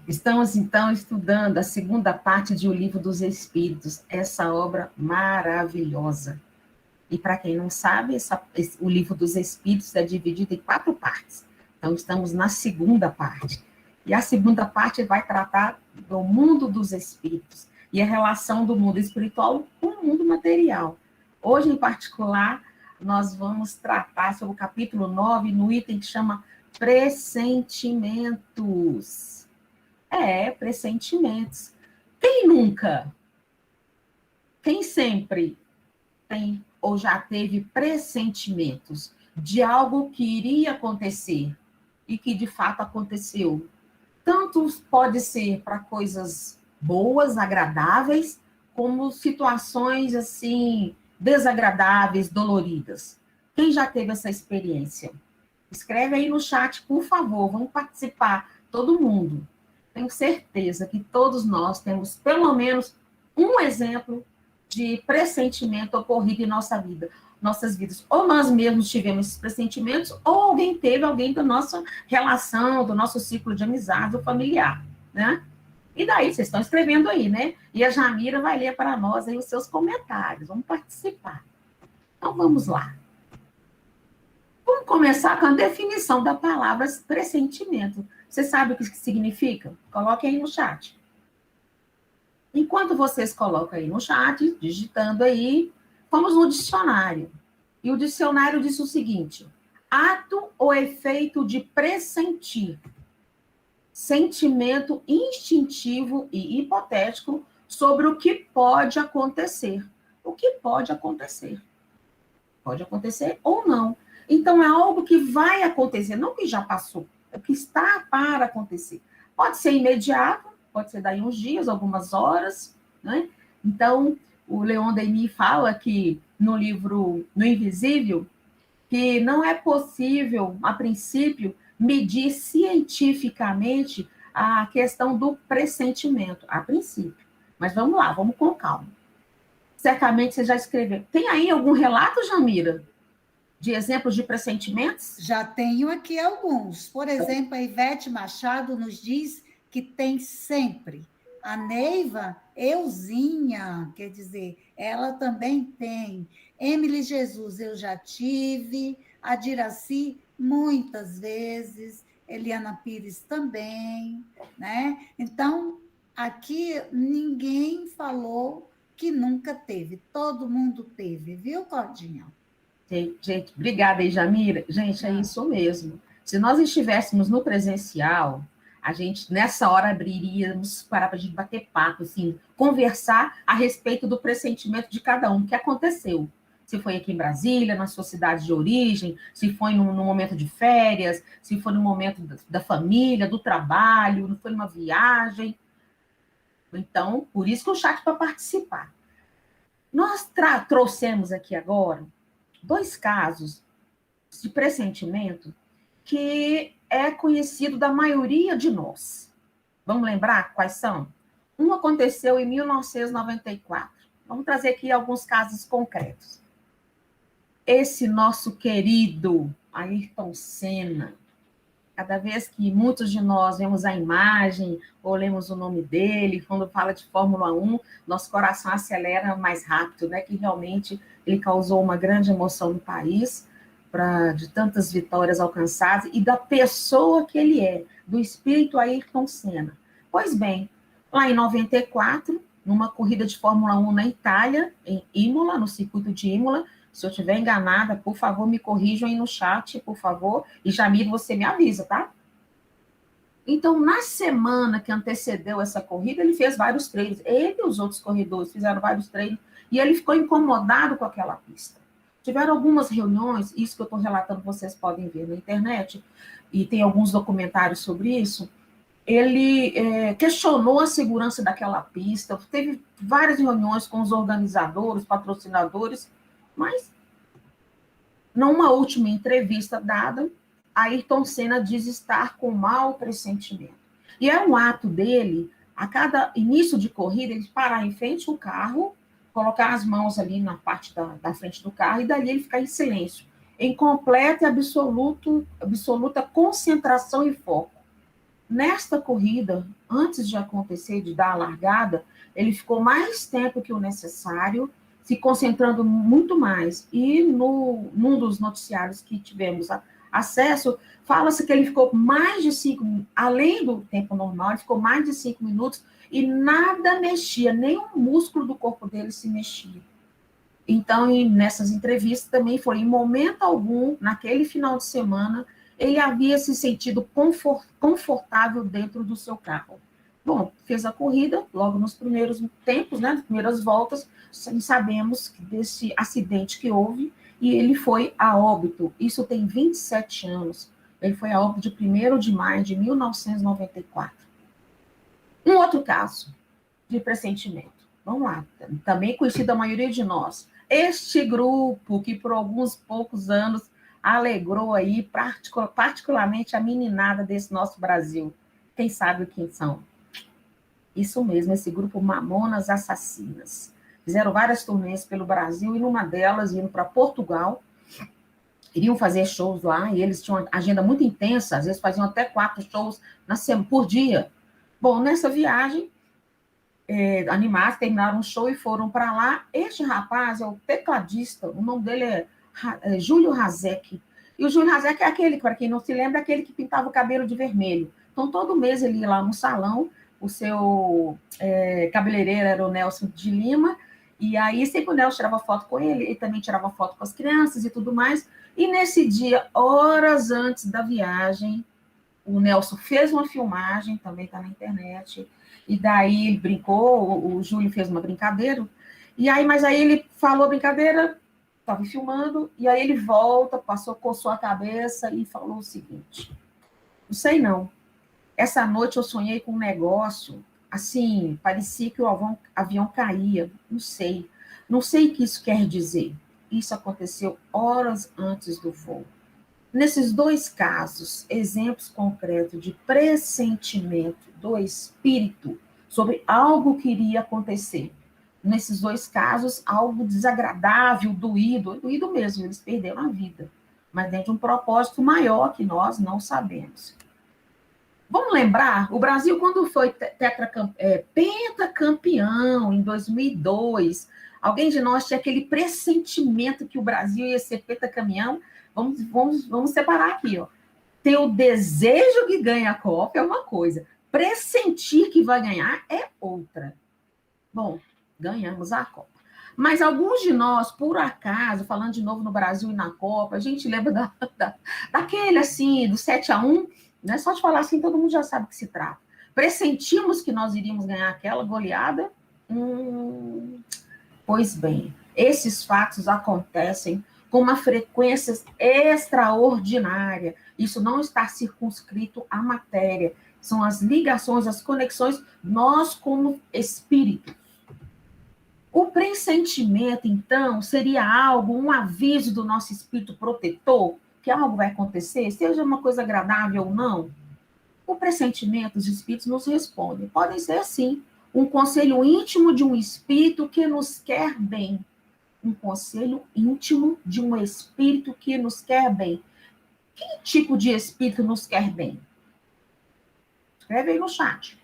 Estamos, então, estudando a segunda parte de O Livro dos Espíritos, essa obra maravilhosa. E, para quem não sabe, o Livro dos Espíritos é dividido em 4 partes. Então, estamos na segunda parte. E a segunda parte vai tratar do mundo dos espíritos e a relação do mundo espiritual com o mundo material. Hoje, em particular, nós vamos tratar sobre o capítulo 9, no item que chama Pressentimentos. Pressentimentos. Quem nunca? Quem sempre tem ou já teve pressentimentos de algo que iria acontecer e que de fato aconteceu? Tanto pode ser para coisas boas, agradáveis, como situações assim desagradáveis, doloridas. Quem já teve essa experiência? Escreve aí no chat, por favor, vamos participar, todo mundo. Tenho certeza que todos nós temos pelo menos um exemplo de pressentimento ocorrido em nossas vidas. Ou nós mesmos tivemos esses pressentimentos, ou alguém teve, alguém da nossa relação, do nosso ciclo de amizade ou familiar, né? E daí, vocês estão escrevendo aí, né? E a Jamira vai ler para nós aí os seus comentários, vamos participar. Então, vamos lá. Vamos começar com a definição da palavra pressentimento. Você sabe o que significa? Coloque aí no chat. Enquanto vocês colocam aí no chat, digitando aí, vamos no dicionário. E o dicionário diz o seguinte: ato ou efeito de pressentir, sentimento instintivo e hipotético sobre o que pode acontecer. O que pode acontecer. Pode acontecer ou não. Então, é algo que vai acontecer, não que já passou, é o que está para acontecer. Pode ser imediato, pode ser daí uns dias, algumas horas, né? Então, o Leon Denis fala que no livro No Invisível, que não é possível, a princípio, medir cientificamente a questão do pressentimento, a princípio. Mas vamos lá, vamos com calma. Certamente você já escreveu. Tem aí algum relato, Jamira, de exemplos de pressentimentos? Já tenho aqui alguns. Por exemplo, a Ivete Machado nos diz que tem sempre. A Neiva Euzinha, quer dizer, ela também tem. Emily Jesus, eu já tive. A Diraci, muitas vezes. Eliana Pires também, né? Então, aqui ninguém falou que nunca teve. Todo mundo teve, viu, Cordinha? Gente, obrigada aí, Jamira. Gente, é isso mesmo. Se nós estivéssemos no presencial, a gente, nessa hora, abriríamos para a gente bater papo, assim, conversar a respeito do pressentimento de cada um, o que aconteceu. Se foi aqui em Brasília, na sua cidade de origem, se foi no momento de férias, se foi no momento da família, do trabalho, não foi numa viagem. Então, por isso que o chat para participar. Nós trouxemos aqui agora 2 casos de pressentimento que é conhecido da maioria de nós. Vamos lembrar quais são? Um aconteceu em 1994. Vamos trazer aqui alguns casos concretos. Esse nosso querido Ayrton Senna, cada vez que muitos de nós vemos a imagem ou lemos o nome dele, quando fala de Fórmula 1, nosso coração acelera mais rápido, né? Que realmente ele causou uma grande emoção no país, de tantas vitórias alcançadas, e da pessoa que ele é, do espírito Ayrton Senna. Pois bem, lá em 94, numa corrida de Fórmula 1 na Itália, em Imola, no circuito de Imola, se eu estiver enganada, por favor, me corrijam aí no chat, por favor. E, Jamir, você me avisa, tá? Então, na semana que antecedeu essa corrida, ele fez vários treinos. Ele e os outros corredores fizeram vários treinos. E ele ficou incomodado com aquela pista. Tiveram algumas reuniões, isso que eu estou relatando, vocês podem ver na internet, e tem alguns documentários sobre isso. Ele questionou a segurança daquela pista, teve várias reuniões com os organizadores, patrocinadores, mas, numa última entrevista dada, Ayrton Senna diz estar com mau pressentimento. E é um ato dele, a cada início de corrida, ele parar em frente ao carro, colocar as mãos ali na parte da frente do carro, e dali ele ficar em silêncio, em completa e absoluta concentração e foco. nesta corrida, antes de acontecer, de dar a largada, ele ficou mais tempo que o necessário, se concentrando muito mais. E num dos noticiários que tivemos acesso, fala-se que ele ficou mais de 5, além do tempo normal, ele ficou mais de 5 minutos e nada mexia, nenhum músculo do corpo dele se mexia. Então, nessas entrevistas também foi, em momento algum, naquele final de semana, ele havia se sentido confortável dentro do seu carro. Bom, fez a corrida, logo nos primeiros tempos, né, nas primeiras voltas, sabemos desse acidente que houve, e ele foi a óbito. Isso tem 27 anos. Ele foi a óbito de 1º de maio de 1994. Um outro caso de pressentimento. Vamos lá, também conhecido a maioria de nós. Este grupo que por alguns poucos anos alegrou aí particularmente a meninada desse nosso Brasil. Quem sabe quem são? Isso mesmo, esse grupo Mamonas Assassinas. Fizeram várias turnês pelo Brasil e numa delas indo para Portugal. Iriam fazer shows lá e eles tinham uma agenda muito intensa, às vezes faziam até 4 shows por dia. Bom, nessa viagem, animados, terminaram um show e foram para lá. Este rapaz é o tecladista, o nome dele é Júlio Hazek. E o Júlio Hazek é aquele, para quem não se lembra, aquele que pintava o cabelo de vermelho. Então, todo mês ele ia lá no salão, o seu cabeleireiro era o Nelson de Lima, e aí sempre o Nelson tirava foto com ele também tirava foto com as crianças e tudo mais. E nesse dia, horas antes da viagem, o Nelson fez uma filmagem, também está na internet, e daí ele brincou, o Júlio fez uma brincadeira, mas aí ele falou a brincadeira, estava filmando, e aí ele volta, coçou a cabeça e falou o seguinte: não sei não, essa noite eu sonhei com um negócio, assim, parecia que o avião caía, não sei o que isso quer dizer. Isso aconteceu horas antes do voo. Nesses 2 casos, exemplos concretos de pressentimento do espírito sobre algo que iria acontecer. Nesses 2 casos, algo desagradável, doído mesmo, eles perderam a vida, mas dentro de um propósito maior que nós não sabemos. Vamos lembrar, o Brasil, quando foi pentacampeão em 2002, alguém de nós tinha aquele pressentimento que o Brasil ia ser pentacampeão. Vamos separar aqui, ó. Ter o desejo que ganha a Copa é uma coisa, pressentir que vai ganhar é outra. Bom, ganhamos a Copa. Mas alguns de nós, por acaso, falando de novo no Brasil e na Copa, a gente lembra daquele, assim, do 7-1, né? Só de falar assim, todo mundo já sabe do que se trata. Pressentimos que nós iríamos ganhar aquela goleada? Pois bem, esses fatos acontecem com uma frequência extraordinária. Isso não está circunscrito à matéria. São as ligações, as conexões, nós como espírito. O pressentimento, então, seria um aviso do nosso espírito protetor, que algo vai acontecer, seja uma coisa agradável ou não. O pressentimento, os espíritos nos respondem. Podem ser, sim, um conselho íntimo de um espírito que nos quer bem. Um conselho íntimo de um espírito que nos quer bem. Que tipo de espírito nos quer bem? Escreve aí no chat.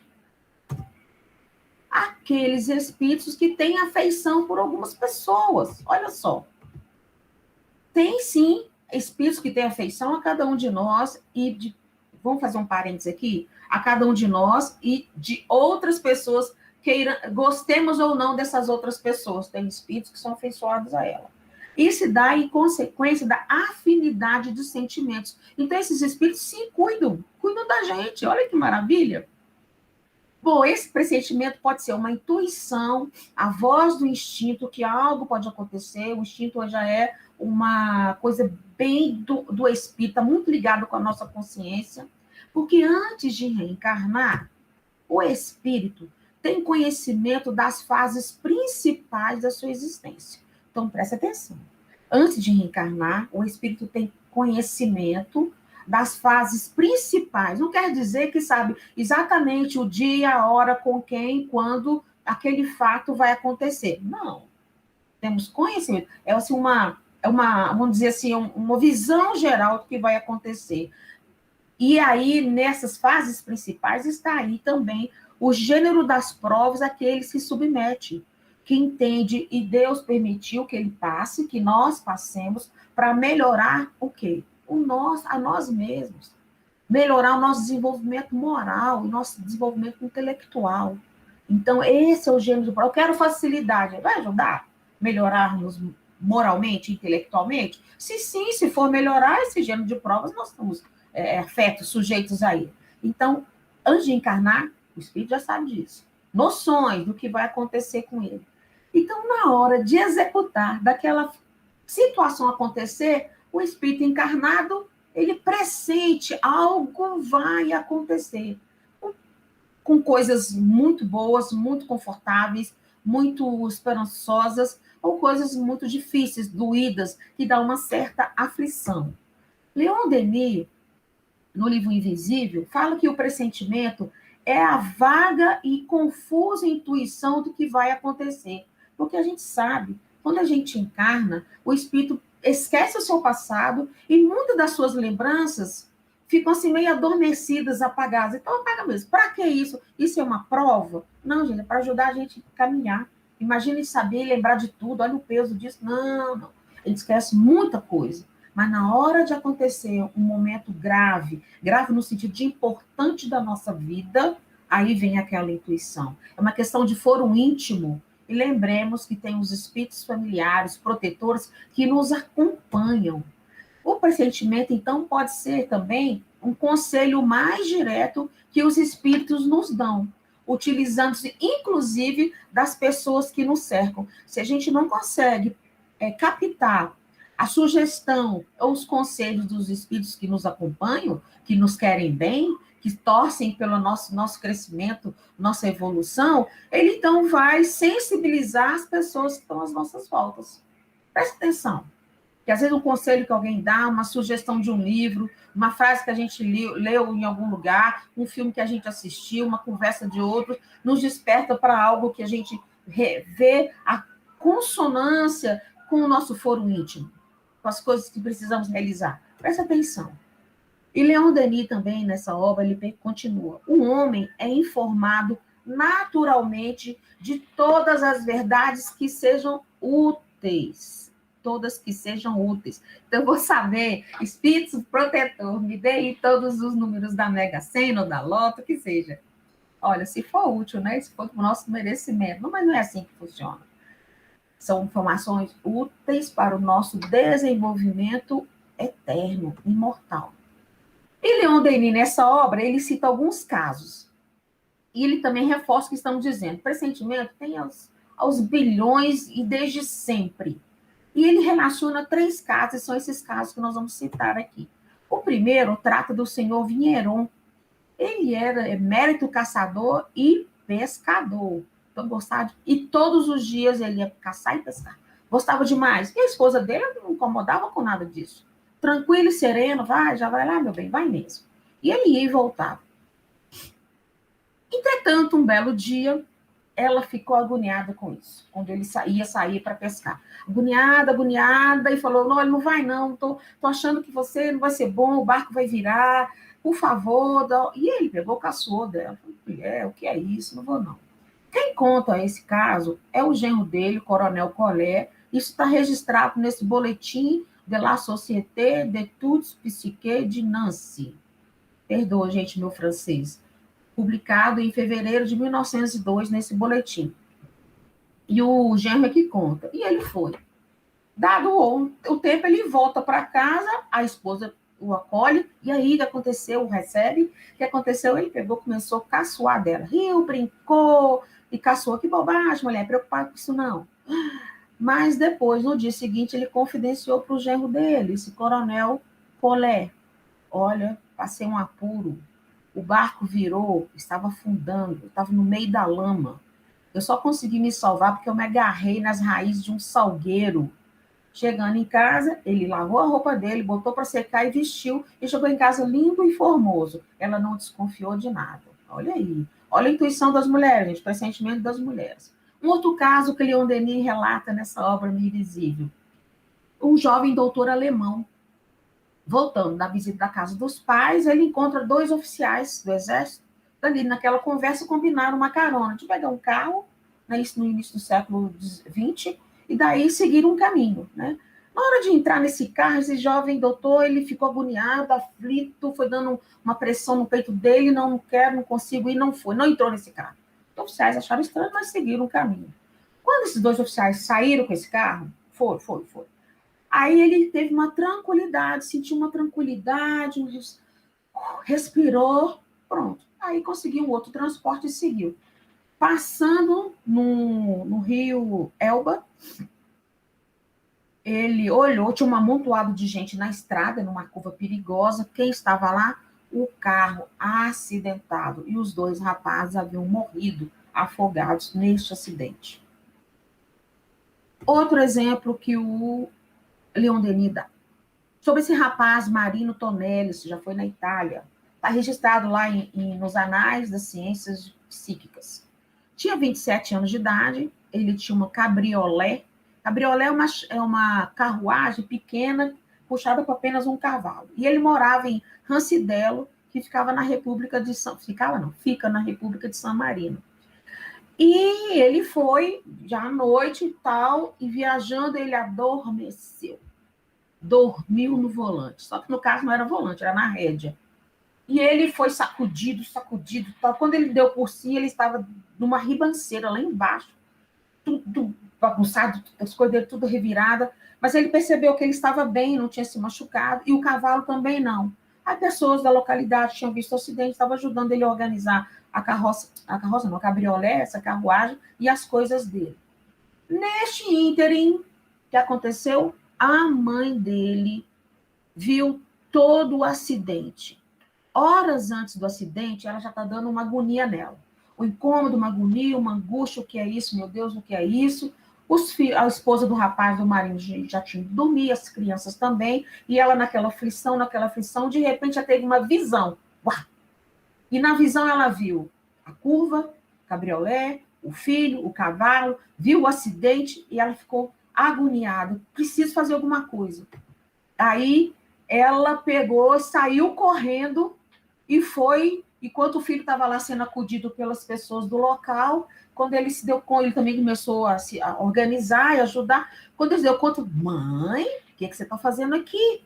Aqueles espíritos que têm afeição por algumas pessoas. Olha só. Tem, sim, espíritos que têm afeição a cada um de nós vamos fazer um parênteses aqui? A cada um de nós e de outras pessoas gostemos ou não dessas outras pessoas. Tem espíritos que são afeiçoados a ela. Isso se dá em consequência da afinidade dos sentimentos. Então, esses espíritos, sim, cuidam da gente. Olha que maravilha. Bom, esse pressentimento pode ser uma intuição, a voz do instinto, que algo pode acontecer. O instinto já é uma coisa bem do espírito, está muito ligado com a nossa consciência, porque antes de reencarnar, o espírito tem conhecimento das fases principais da sua existência. Então, preste atenção. Antes de reencarnar, o espírito tem conhecimento das fases principais. Não quer dizer que sabe exatamente o dia, a hora, com quem, quando aquele fato vai acontecer. Não. Temos conhecimento. É assim vamos dizer assim, uma visão geral do que vai acontecer. E aí, nessas fases principais, está aí também o gênero das provas a que ele se submete, que entende, e Deus permitiu que ele passe, que nós passemos, para melhorar o quê? A nós mesmos. Melhorar o nosso desenvolvimento moral, o nosso desenvolvimento intelectual. Então, esse é o gênero de prova. Eu quero facilidade. Vai ajudar? Melhorarmos moralmente, intelectualmente? Se sim, se for melhorar esse gênero de provas, nós estamos afetos, sujeitos a ele. Então, antes de encarnar, o espírito já sabe disso. Noções do que vai acontecer com ele. Então, na hora de executar, daquela situação acontecer, o espírito encarnado, ele pressente algo vai acontecer. Com coisas muito boas, muito confortáveis, muito esperançosas, ou coisas muito difíceis, doídas, que dá uma certa aflição. Leon Denis, no livro Invisível, fala que o pressentimento é a vaga e confusa intuição do que vai acontecer. Porque a gente sabe, quando a gente encarna, o espírito esquece o seu passado e muitas das suas lembranças ficam assim meio adormecidas, apagadas. Então apaga mesmo. Para que isso? Isso é uma prova? Não, gente, é para ajudar a gente a caminhar. Imagine saber e lembrar de tudo, olha o peso disso. Não, não. A gente esquece muita coisa. Mas na hora de acontecer um momento grave, grave no sentido de importante da nossa vida, aí vem aquela intuição. É uma questão de foro íntimo. E lembremos que tem os espíritos familiares, protetores, que nos acompanham. O pressentimento, então, pode ser também um conselho mais direto que os espíritos nos dão, utilizando-se, inclusive, das pessoas que nos cercam. Se a gente não consegue captar a sugestão ou os conselhos dos espíritos que nos acompanham, que nos querem bem, que torcem pelo nosso crescimento, nossa evolução, ele então vai sensibilizar as pessoas que estão às nossas voltas. Presta atenção. Que às vezes um conselho que alguém dá, uma sugestão de um livro, uma frase que a gente leu em algum lugar, um filme que a gente assistiu, uma conversa de outro, nos desperta para algo que a gente vê a consonância com o nosso foro íntimo, com as coisas que precisamos realizar. Presta atenção. E Leon Denis também, nessa obra, ele continua. O homem é informado naturalmente de todas as verdades que sejam úteis. Todas que sejam úteis. Então, eu vou saber, espírito protetor, me dê aí todos os números da Mega Sena ou da Loto, que seja. Olha, se for útil, né? Se for do nosso merecimento. Não, mas não é assim que funciona. São informações úteis para o nosso desenvolvimento eterno, imortal. E Leon Denis, nessa obra, ele cita alguns casos. E ele também reforça o que estamos dizendo. Pressentimento tem aos bilhões e desde sempre. E ele relaciona 3 casos, e são esses casos que nós vamos citar aqui. O primeiro trata do senhor Vigneron. Ele era emérito caçador e pescador. Então, e todos os dias ele ia caçar e pescar. Gostava demais. E a esposa dele não incomodava com nada disso. Tranquilo e sereno, já vai lá, meu bem, vai mesmo. E ele ia e voltava. Entretanto, um belo dia, ela ficou agoniada com isso, quando ele ia sair para pescar. Agoniada, e falou, não, ele não vai não, tô achando que você não vai ser bom, o barco vai virar, por favor. E ele pegou o caçoar dela, falou, o que é isso? Não vou não. Quem conta esse caso é o genro dele, o Coronel Collet. Isso está registrado nesse boletim de la Société d'études psychiques de Nancy. Perdoa, gente, meu francês. Publicado em fevereiro de 1902, nesse boletim. E o genro é que conta. E ele foi. Dado o tempo, ele volta para casa, a esposa o acolhe, e aí o que aconteceu? O recebe. O que aconteceu? Ele pegou, começou a caçoar dela. Riu, brincou, e caçoou. Que bobagem, mulher, preocupado com isso não. Mas depois, no dia seguinte, ele confidenciou para o genro dele, esse Coronel Collet. Olha, passei um apuro. O barco virou, estava afundando, estava no meio da lama. Eu só consegui me salvar porque eu me agarrei nas raízes de um salgueiro. Chegando em casa, ele lavou a roupa dele, botou para secar e vestiu, e chegou em casa limpo e formoso. Ela não desconfiou de nada. Olha aí. Olha a intuição das mulheres, gente, o pressentimento das mulheres. Um outro caso que Leon Denis relata nessa obra Invisível. Um jovem doutor alemão. voltando da visita da casa dos pais, ele encontra 2 oficiais do Exército, ali naquela conversa combinaram uma carona, de pegar um carro, né, isso no início do século XX, e daí seguir um caminho, né? Na hora de entrar nesse carro, esse jovem doutor, ele ficou agoniado, aflito, foi dando uma pressão no peito dele, não quero, não consigo, e não foi, não entrou nesse carro. Os oficiais acharam estranho, mas seguiram o caminho. Quando esses 2 oficiais saíram com esse carro, foi. Aí ele teve uma tranquilidade, sentiu uma tranquilidade, respirou, pronto. Aí conseguiu um outro transporte e seguiu. Passando no rio Elba, ele olhou, tinha um amontoado de gente na estrada, numa curva perigosa. Quem estava lá? O carro acidentado. E os 2 rapazes haviam morrido afogados neste acidente. Outro exemplo que o Leon Denis dá. Sobre esse rapaz, Marino Tonelli, isso já foi na Itália. Está registrado lá nos Anais das Ciências Psíquicas. Tinha 27 anos de idade, ele tinha uma cabriolé. Cabriolé é uma carruagem pequena, puxada por apenas um cavalo. E ele morava em Rancidelo, que ficava na República de São... Ficava não, fica na República de San Marino. E ele foi, já à noite e tal, e viajando, ele adormeceu. Dormiu no volante. Só que no caso não era volante, era na rédea. E ele foi sacudido, tal. Quando ele deu por si, ele estava numa ribanceira lá embaixo, tudo bagunçado, as coisas dele tudo revirada, mas ele percebeu que ele estava bem, não tinha se machucado, e o cavalo também não. As pessoas da localidade tinham visto o acidente, estavam ajudando ele a organizar a carroça não, a cabriolé, essa carruagem, e as coisas dele. Neste ínterim, que aconteceu? A mãe dele viu todo o acidente. Horas antes do acidente, ela já está dando uma agonia nela. O incômodo, uma agonia, uma angústia, o que é isso, meu Deus, o que é isso? A esposa do rapaz, do marido, já tinha que dormir, as crianças também, e ela naquela aflição, de repente já teve uma visão. Uau! E na visão ela viu a curva, o cabriolé, o filho, o cavalo, viu o acidente e ela ficou agoniada. Preciso fazer alguma coisa. Aí ela pegou, saiu correndo e foi, enquanto o filho estava lá sendo acudido pelas pessoas do local, quando ele se deu conta, ele também começou a organizar e ajudar. Quando ele se deu conta, mãe, o que você está fazendo aqui?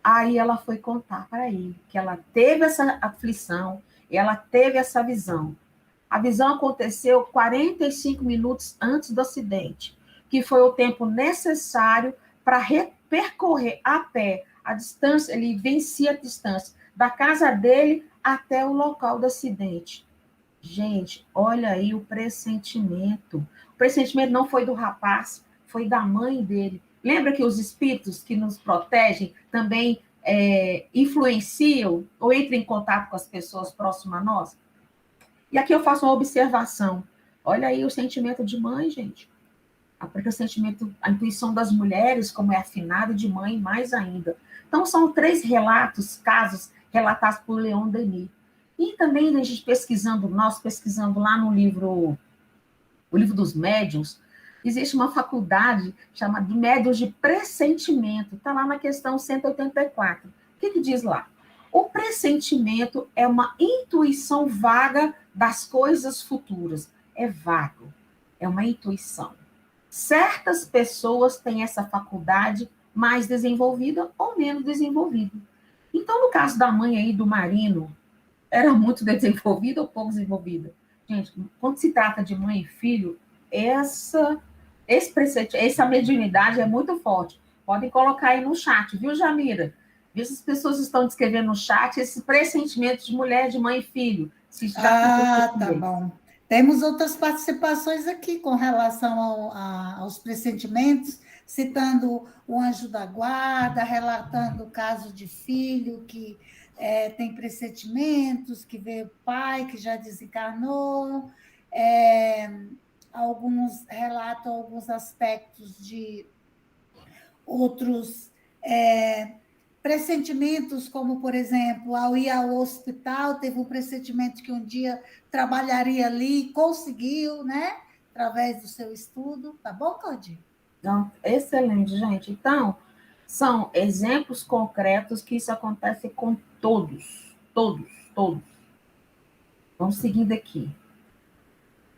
Aí ela foi contar para ele que ela teve essa aflição, ela teve essa visão. A visão aconteceu 45 minutos antes do acidente, que foi o tempo necessário para percorrer a pé a distância, ele vencia a distância da casa dele até o local do acidente. Gente, olha aí o pressentimento. O pressentimento não foi do rapaz, foi da mãe dele. Lembra que os espíritos que nos protegem também influenciam ou entram em contato com as pessoas próximas a nós? E aqui eu faço uma observação. Olha aí o sentimento de mãe, gente. Porque o sentimento, a intuição das mulheres, como é afinada, de mãe, mais ainda. Então, são 3 relatos, casos relatados por Leon Denis. E também, a gente nós pesquisando lá no livro, o livro dos médiuns, existe uma faculdade chamada de médiuns de pressentimento. Está lá na questão 184. O que diz lá? O pressentimento é uma intuição vaga das coisas futuras. É vago, é uma intuição. Certas pessoas têm essa faculdade mais desenvolvida ou menos desenvolvida. Então, no caso da mãe aí do Marino, era muito desenvolvida ou pouco desenvolvida? Gente, quando se trata de mãe e filho, essa mediunidade é muito forte. Podem colocar aí no chat, viu, Jamira? Vê se as pessoas estão descrevendo no chat esse pressentimento de mulher, de mãe e filho. Se já tá bom. Temos outras participações aqui com relação aos pressentimentos, citando o anjo da guarda, relatando o caso de filho que tem pressentimentos, que vê o pai que já desencarnou, alguns relatam alguns aspectos de outros pressentimentos, como, por exemplo, ao ir ao hospital, teve um pressentimento que um dia trabalharia ali, conseguiu, né? Através do seu estudo. Tá bom, Claudinho? Então, excelente, gente. Então, São exemplos concretos que isso acontece com todos, todos, todos. Vamos seguindo aqui.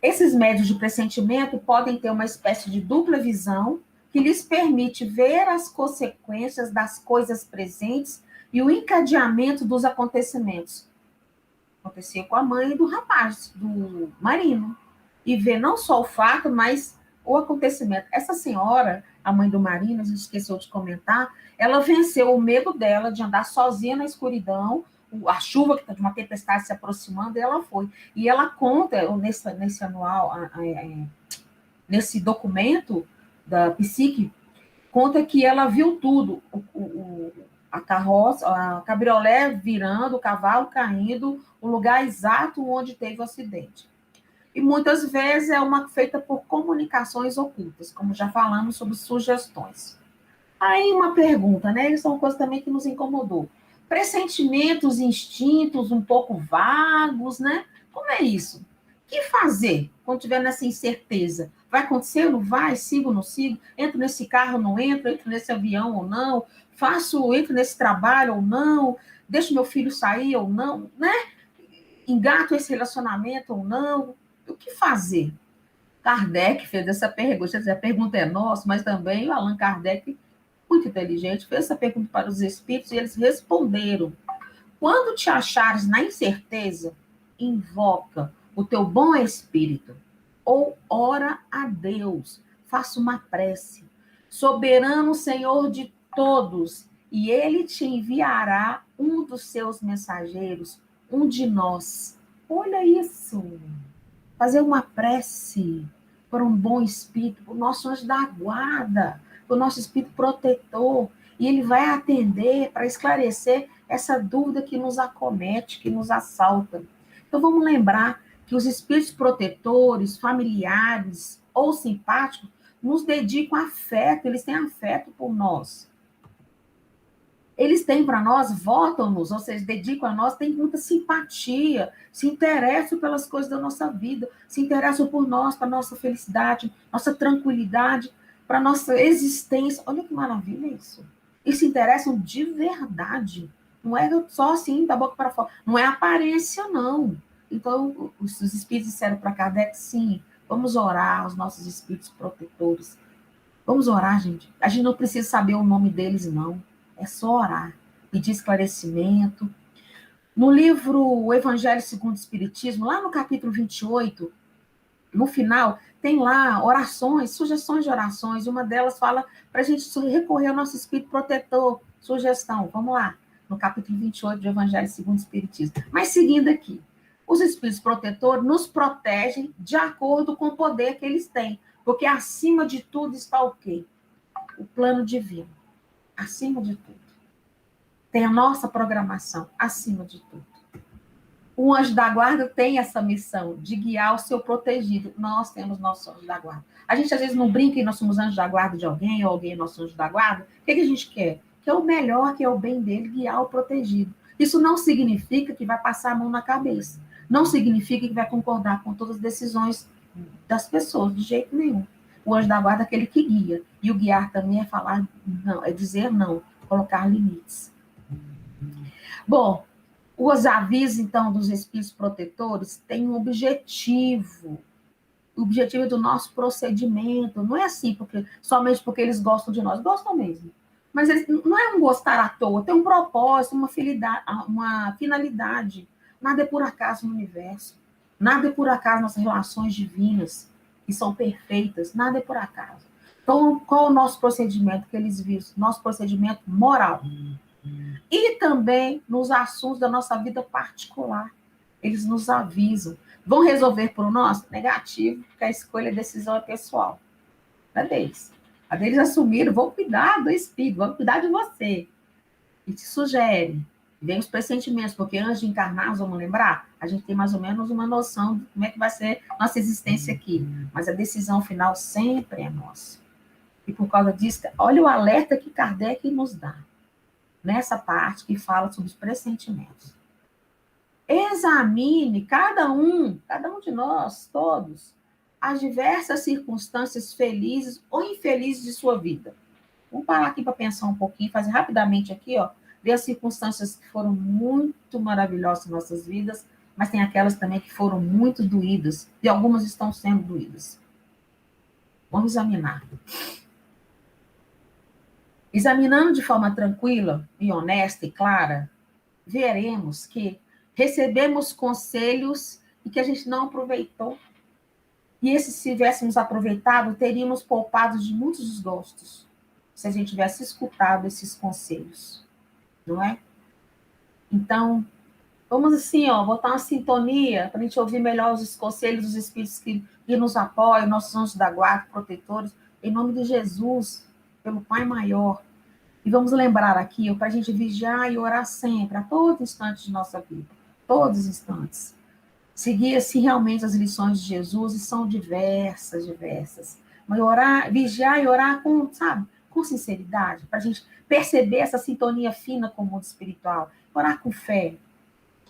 Esses médios de pressentimento podem ter uma espécie de dupla visão que lhes permite ver as consequências das coisas presentes e o encadeamento dos acontecimentos. Acontecia com a mãe do rapaz, do Marino. E ver não só o fato, mas o acontecimento. Essa senhora, a mãe do Marino, a gente esqueceu de comentar, ela venceu o medo dela de andar sozinha na escuridão, a chuva, que está de uma tempestade se aproximando, e ela foi. E ela conta, nesse anual, nesse documento da psique, conta que ela viu tudo, a carroça, a cabriolé virando, o cavalo caindo, o lugar exato onde teve o acidente. E muitas vezes é uma feita por comunicações ocultas, como já falamos sobre sugestões. Aí uma pergunta, né? Isso é uma coisa também que nos incomodou. Pressentimentos, instintos um pouco vagos, né? Como é isso? O que fazer quando tiver nessa incerteza? Vai acontecer ou não vai? Sigo ou não sigo? Entro nesse carro ou não entro? Entro nesse avião ou não? Entro nesse trabalho ou não? Deixo meu filho sair ou não? Né? Engato esse relacionamento ou não? O que fazer? Kardec fez essa pergunta, a pergunta é nossa, mas também o Allan Kardec, muito inteligente, fez essa pergunta para os espíritos e eles responderam: quando te achares na incerteza, invoca o teu bom espírito ou ora a Deus, faça uma prece. Soberano Senhor de todos, e ele te enviará um dos seus mensageiros, um de nós. Olha isso! Fazer uma prece por um bom espírito, para o nosso anjo da guarda, para o nosso espírito protetor, e ele vai atender para esclarecer essa dúvida que nos acomete, que nos assalta. Então vamos lembrar que os espíritos protetores, familiares ou simpáticos nos dedicam afeto, eles têm afeto por nós. Eles têm para nós, votam-nos, ou seja, dedicam a nós, têm muita simpatia, se interessam pelas coisas da nossa vida, se interessam por nós, para a nossa felicidade, nossa tranquilidade, para a nossa existência. Olha que maravilha isso. E se interessam de verdade. Não é só assim, da boca para fora. Não é aparência, não. Então, os espíritos disseram para Kardec, sim, vamos orar aos nossos espíritos protetores. Vamos orar, gente. A gente não precisa saber o nome deles, não. É só orar, pedir esclarecimento. No livro O Evangelho segundo o Espiritismo, lá no capítulo 28, no final, tem lá orações, sugestões de orações. Uma delas fala para a gente recorrer ao nosso espírito protetor. Sugestão, vamos lá, no capítulo 28 do Evangelho segundo o Espiritismo. Mas seguindo aqui, os espíritos protetores nos protegem de acordo com o poder que eles têm. Porque acima de tudo está o quê? O plano divino. Acima de tudo. Tem a nossa programação, acima de tudo. O anjo da guarda tem essa missão de guiar o seu protegido. Nós temos nosso anjo da guarda. A gente às vezes não brinca e nós somos anjo da guarda de alguém, ou alguém é nosso anjo da guarda. O que a gente quer? Que é o melhor, que é o bem dele, guiar o protegido. Isso não significa que vai passar a mão na cabeça. Não significa que vai concordar com todas as decisões das pessoas, de jeito nenhum. O anjo da guarda é aquele que guia. E o guiar também é falar não, é dizer não, colocar limites. Bom, os avisos, então, dos espíritos protetores têm um objetivo. O objetivo é do nosso procedimento. Não é assim, somente porque eles gostam de nós. Gostam mesmo. Mas eles, não é um gostar à toa. Tem um propósito, uma finalidade. Nada é por acaso no universo. Nada é por acaso nas relações divinas, que são perfeitas. Nada é por acaso. Então, qual é o nosso procedimento que eles visam? Nosso procedimento moral. E também nos assuntos da nossa vida particular. Eles nos avisam. Vão resolver por nós? Negativo, porque a escolha e a decisão é pessoal. Não é deles. A deles assumiram, vão cuidar do espírito, vão cuidar de você. E te sugere. Vem os pressentimentos, porque antes de encarnar, vamos lembrar, a gente tem mais ou menos uma noção de como é que vai ser nossa existência aqui. Mas a decisão final sempre é nossa. E por causa disso, olha o alerta que Kardec nos dá. Nessa parte que fala sobre os pressentimentos. Examine cada um de nós, todos, as diversas circunstâncias felizes ou infelizes de sua vida. Vamos parar aqui para pensar um pouquinho, fazer rapidamente aqui, ó, ver as circunstâncias que foram muito maravilhosas em nossas vidas, mas tem aquelas também que foram muito doídas, e algumas estão sendo doídas. Vamos examinar. Examinando de forma tranquila e honesta e clara, veremos que recebemos conselhos e que a gente não aproveitou. E se tivéssemos aproveitado, teríamos poupado de muitos desgostos, se a gente tivesse escutado esses conselhos, não é? Então, vamos assim, ó, botar uma sintonia para a gente ouvir melhor os conselhos dos Espíritos que nos apoiam, nossos anjos da guarda, protetores, em nome de Jesus, pelo Pai Maior. E vamos lembrar aqui, para a gente vigiar e orar sempre, a todo instante de nossa vida, todos os instantes. Seguir, assim, realmente as lições de Jesus, e são diversas, diversas. Mas orar, vigiar e orar com, sabe, com sinceridade, para a gente perceber essa sintonia fina com o mundo espiritual. Orar com fé,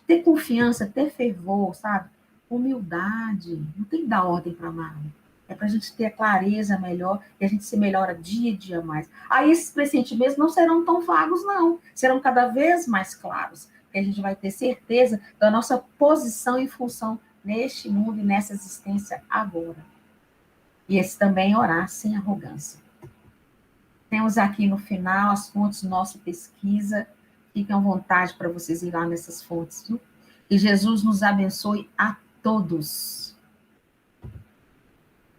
ter confiança, ter fervor, sabe? Humildade, não tem que dar ordem para nada. É para a gente ter a clareza melhor e a gente se melhora dia a dia mais. Aí esses pressentimentos não serão tão vagos, não. Serão cada vez mais claros. Porque a gente vai ter certeza da nossa posição e função neste mundo e nessa existência agora. E esse também orar sem arrogância. Temos aqui no final as fontes da nossa pesquisa. Fiquem à vontade para vocês ir lá nessas fontes. Viu? Que Jesus nos abençoe a todos.